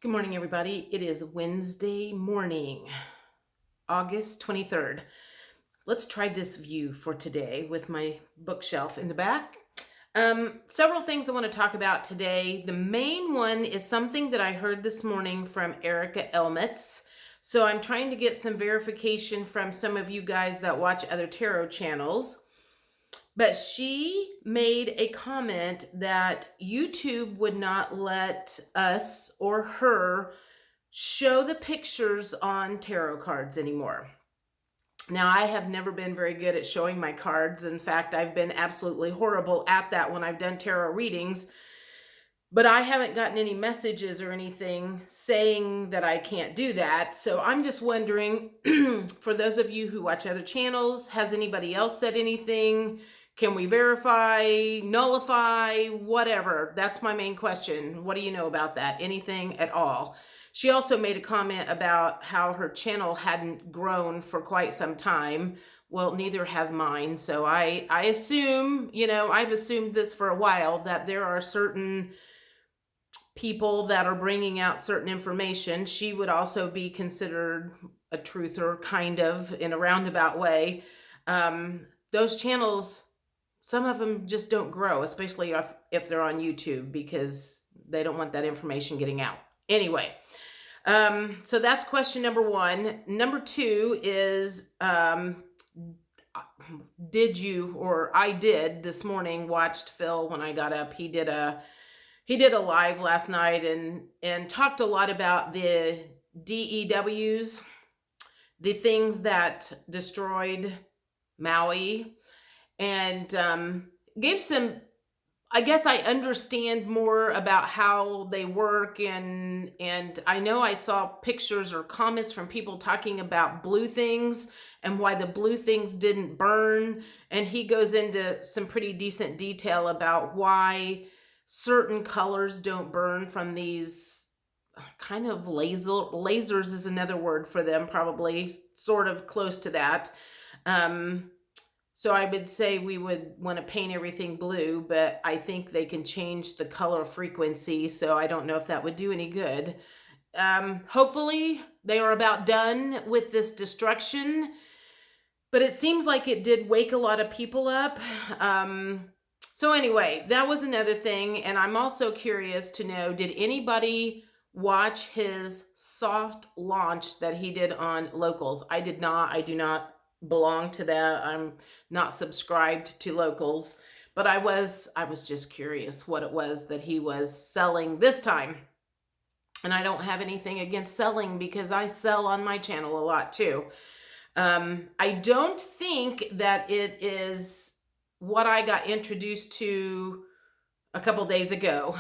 Good morning, everybody. It is Wednesday morning, August 23rd. Let's try this view for today with my bookshelf in the back. Several things I want to talk about today. The main one is something that I heard this morning from Erica Elmitz. So I'm trying to get some verification from some of you guys that watch other tarot channels. But she made a comment that YouTube would not let us or her show the pictures on tarot cards anymore. Now, I have never been very good at showing my cards. In fact, I've been absolutely horrible at that when I've done tarot readings. But I haven't gotten any messages or anything saying that I can't do that. So I'm just wondering, for those of you who watch other channels, has anybody else said anything? Can we verify, nullify, whatever? That's my main question. What do you know about that? Anything at all? She also made a comment about how her channel hadn't grown for quite some time. Well, neither has mine. So I assume, I've assumed this for a while, that there are certain people that are bringing out certain information. She would also be considered a truther, kind of, in a roundabout way. Those channels, some of them just don't grow, especially if they're on YouTube, because they don't want that information getting out. Anyway, so that's question number one. Number two is, did you, or I did this morning, watched Phil when I got up. He did a live last night and talked a lot about the DEWs, the things that destroyed Maui, and gave some, I guess I understand more about how they work, and I know I saw pictures or comments from people talking about blue things and why the blue things didn't burn, and he goes into some pretty decent detail about why certain colors don't burn from these kind of lasers is another word for them, probably sort of close to that. So I would say we would want to paint everything blue, but I think they can change the color frequency, so I don't know if that would do any good. Hopefully they are about done with this destruction, but it seems like it did wake a lot of people up. So anyway, that was another thing, and I'm also curious to know, did anybody watch his soft launch that he did on Locals? I did not. I do not belong to that. I'm not subscribed to Locals, but I was just curious what it was that he was selling this time. And I don't have anything against selling, because I sell on my channel a lot too. I don't think that it is what I got introduced to a couple days ago.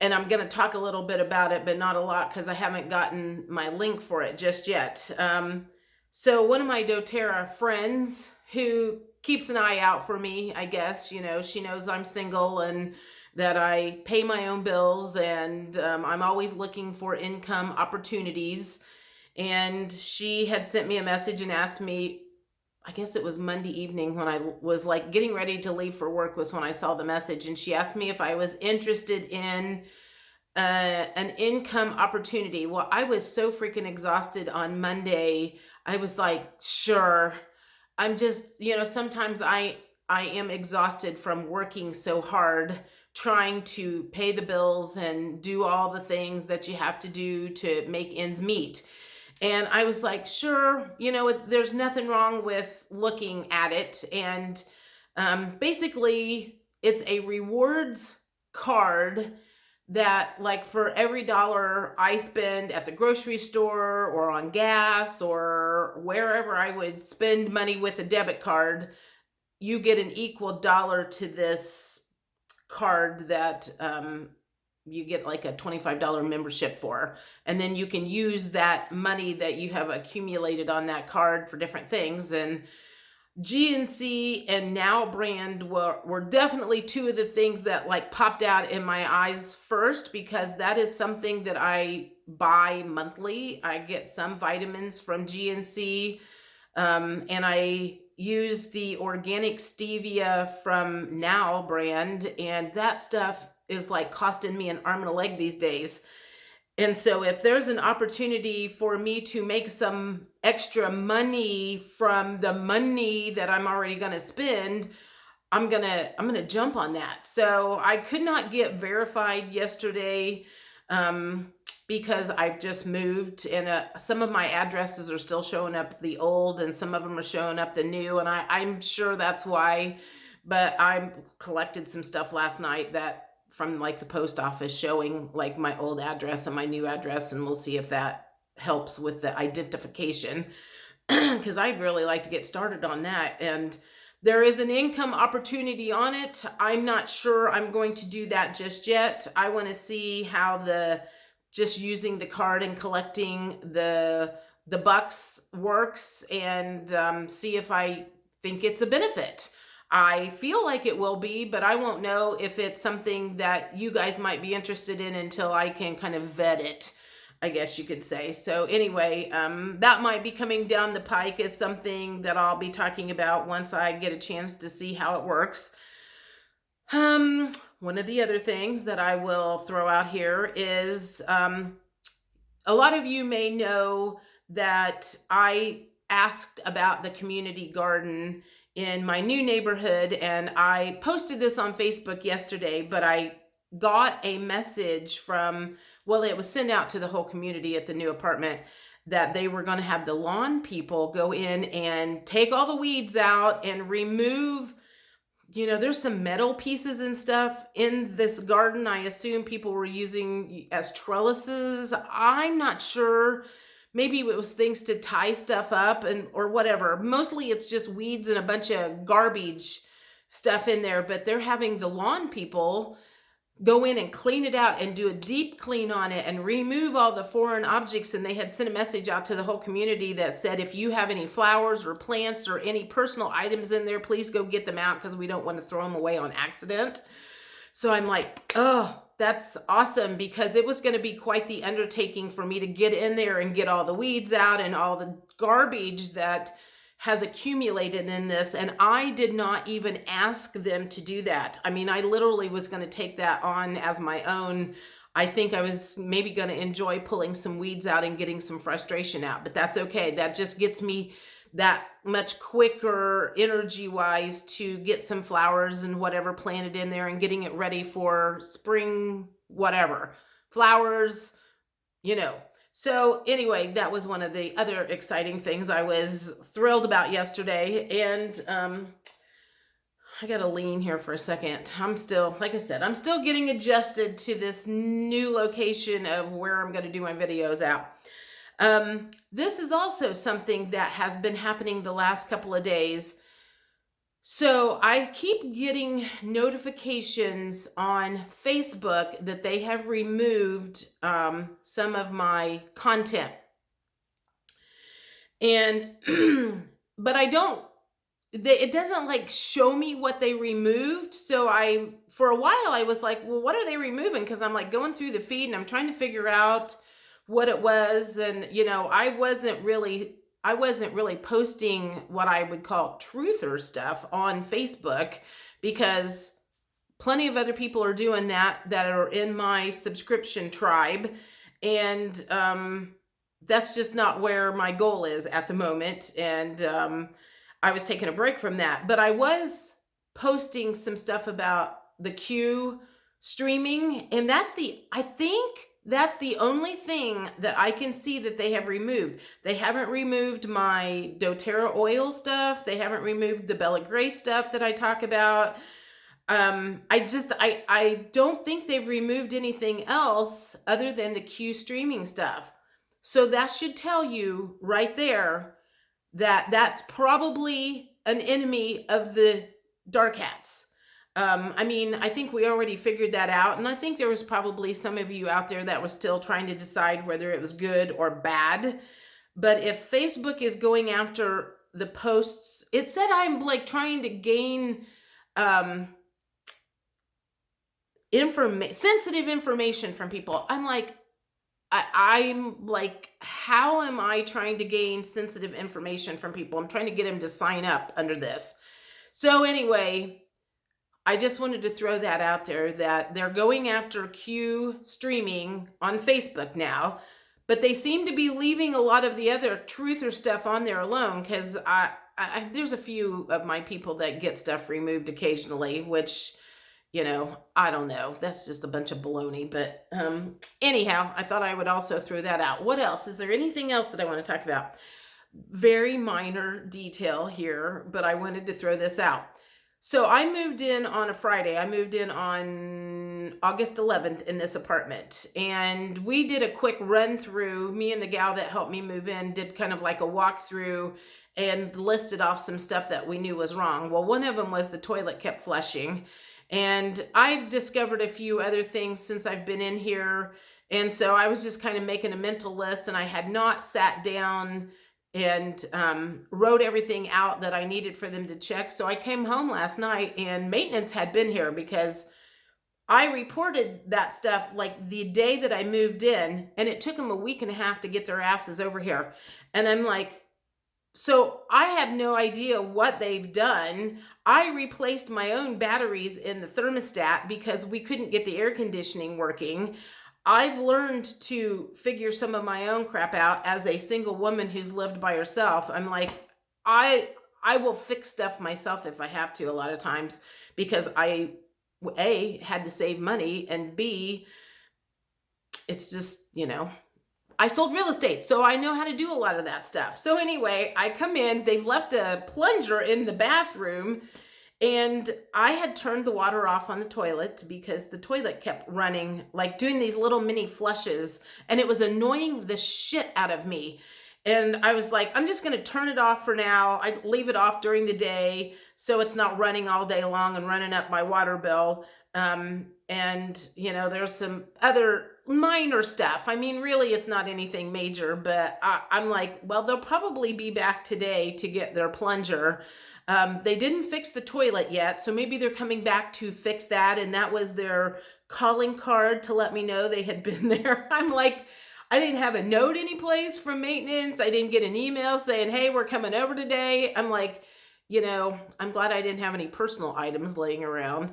And I'm going to talk a little bit about it, but not a lot, because I haven't gotten my link for it just yet. So one of my Doterra friends who keeps an eye out for me, I guess, she knows I'm single and that I pay my own bills, and I'm always looking for income opportunities. And she had sent me a message and asked me, I guess it was Monday evening when I was like getting ready to leave for work, was when I saw the message, and she asked me if I was interested in an income opportunity. Well, I was so freaking exhausted on Monday. I was like, sure. I'm just, sometimes I am exhausted from working so hard, trying to pay the bills and do all the things that you have to do to make ends meet. And I was like, sure, there's nothing wrong with looking at it. And basically, it's a rewards card that, like, for every dollar I spend at the grocery store or on gas or wherever I would spend money with a debit card, you get an equal dollar to this card that you get like a $25 membership for. And then you can use that money that you have accumulated on that card for different things. And GNC and Now brand were definitely two of the things that like popped out in my eyes first, because that is something that I buy monthly. I get some vitamins from GNC, and I use the organic stevia from Now brand, and that stuff is like costing me an arm and a leg these days. And so if there's an opportunity for me to make some extra money from the money that I'm already going to spend, I'm going to jump on that. So I could not get verified yesterday because I've just moved, and some of my addresses are still showing up the old and some of them are showing up the new, and I'm sure that's why. But I collected some stuff last night that from like the post office showing like my old address and my new address, and we'll see if that helps with the identification because I'd really like to get started on that. And there is an income opportunity on it. I'm not sure I'm going to do that just yet. I want to see how just using the card and collecting the bucks works, and see if I think it's a benefit. I feel like it will be, but I won't know if it's something that you guys might be interested in until I can kind of vet it, I guess you could say. So anyway, that might be coming down the pike as something that I'll be talking about once I get a chance to see how it works. One of the other things that I will throw out here is a lot of you may know that I asked about the community garden in my new neighborhood, and I posted this on Facebook yesterday, but I got a message from, well, it was sent out to the whole community at the new apartment that they were going to have the lawn people go in and take all the weeds out and remove, there's some metal pieces and stuff in this garden. I assume people were using as trellises. I'm not sure. Maybe it was things to tie stuff up or whatever. Mostly it's just weeds and a bunch of garbage stuff in there, but they're having the lawn people go in and clean it out and do a deep clean on it and remove all the foreign objects. And they had sent a message out to the whole community that said, if you have any flowers or plants or any personal items in there, please go get them out because we don't want to throw them away on accident. So I'm like, oh, that's awesome, because it was going to be quite the undertaking for me to get in there and get all the weeds out and all the garbage that has accumulated in this. And I did not even ask them to do that. I mean, I literally was going to take that on as my own. I think I was maybe going to enjoy pulling some weeds out and getting some frustration out, but that's okay. That just gets me that much quicker energy wise to get some flowers and whatever planted in there and getting it ready for spring, whatever flowers, So anyway, that was one of the other exciting things I was thrilled about yesterday. And I got to lean here for a second. I'm still, like I said, I'm still getting adjusted to this new location of where I'm going to do my videos out. This is also something that has been happening the last couple of days. So I keep getting notifications on Facebook that they have removed some of my content. And, but it doesn't like show me what they removed. So for a while I was like, well, what are they removing? Because I'm like going through the feed and I'm trying to figure out what it was. And, I wasn't really posting what I would call truther stuff on Facebook, because plenty of other people are doing that are in my subscription tribe. And that's just not where my goal is at the moment. And I was taking a break from that, but I was posting some stuff about the Q streaming. And I think that's the only thing that I can see that they have removed. They haven't removed my Doterra oil stuff. They haven't removed the Bella Grace stuff that I talk about. I don't think they've removed anything else other than the Q streaming stuff. So that should tell you right there that that's probably an enemy of the dark hats. I think we already figured that out. And I think there was probably some of you out there that was still trying to decide whether it was good or bad. But if Facebook is going after the posts, it said I'm like trying to gain sensitive information from people. I'm like, how am I trying to gain sensitive information from people? I'm trying to get them to sign up under this. So anyway, I just wanted to throw that out there, that they're going after Q streaming on Facebook now, but they seem to be leaving a lot of the other truther stuff on there alone, because there's a few of my people that get stuff removed occasionally, which, you know, I don't know. That's just a bunch of baloney. But anyhow, I thought I would also throw that out. What else? Is there anything else that I want to talk about? Very minor detail here, but I wanted to throw this out. So I moved in on a Friday. I moved in on August 11th in this apartment. And we did a quick run through. Me and the gal that helped me move in did kind of like a walkthrough and listed off some stuff that we knew was wrong. Well, one of them was the toilet kept flushing. And I've discovered a few other things since I've been in here. And so I was just kind of making a mental list, and I had not sat down and wrote everything out that I needed for them to check. So I came home last night and maintenance had been here, because I reported that stuff like the day that I moved in, and it took them a week and a half to get their asses over here. And I'm like, so I have no idea what they've done. I replaced my own batteries in the thermostat because we couldn't get the air conditioning working. I've learned to figure some of my own crap out as a single woman who's lived by herself. I'm like, I will fix stuff myself if I have to a lot of times, because I, A, had to save money, and B, it's just, you know, I sold real estate, so I know how to do a lot of that stuff. So anyway, I come in, they've left a plunger in the bathroom, and I had turned the water off on the toilet because the toilet kept running, like doing these little mini flushes, and it was annoying the shit out of me. And I was like, I'm just going to turn it off for now. I leave it off during the day so it's not running all day long and running up my water bill. And, you know, there's some other minor stuff. I mean, really, it's not anything major, but I'm like, well, they'll probably be back today to get their plunger. They didn't fix the toilet yet, so maybe they're coming back to fix that. And that was their calling card to let me know they had been there. I'm like, I didn't have a note anyplace from maintenance. I didn't get an email saying, hey, we're coming over today. I'm like, you know, I'm glad I didn't have any personal items laying around.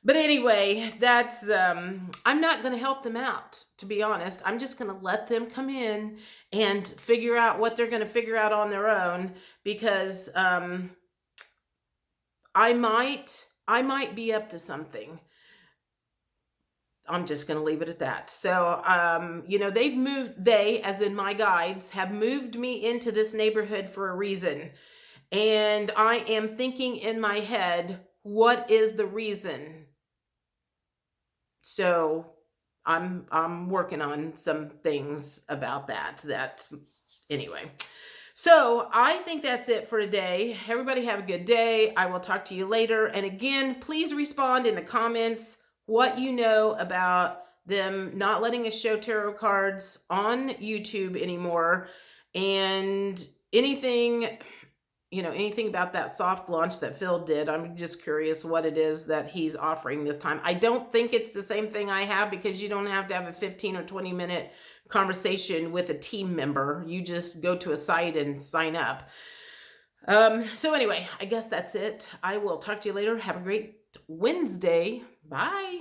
But anyway, that's, I'm not going to help them out, to be honest. I'm just going to let them come in and figure out what they're going to figure out on their own, because I might be up to something. I'm just going to leave it at that. So, you know, they, as in my guides, have moved me into this neighborhood for a reason. And I am thinking in my head, what is the reason? So I'm working on some things about that anyway. So I think that's it for today. Everybody have a good day. I will talk to you later. And again, please respond in the comments what you know about them not letting us show tarot cards on YouTube anymore, and anything, you know, anything about that soft launch that Phil did. I'm just curious what it is that he's offering this time. I don't think it's the same thing I have, because you don't have to have a 15 or 20 minute conversation with a team member. You just go to a site and sign up. So anyway, I guess that's it. I will talk to you later. Have a great Wednesday. Bye.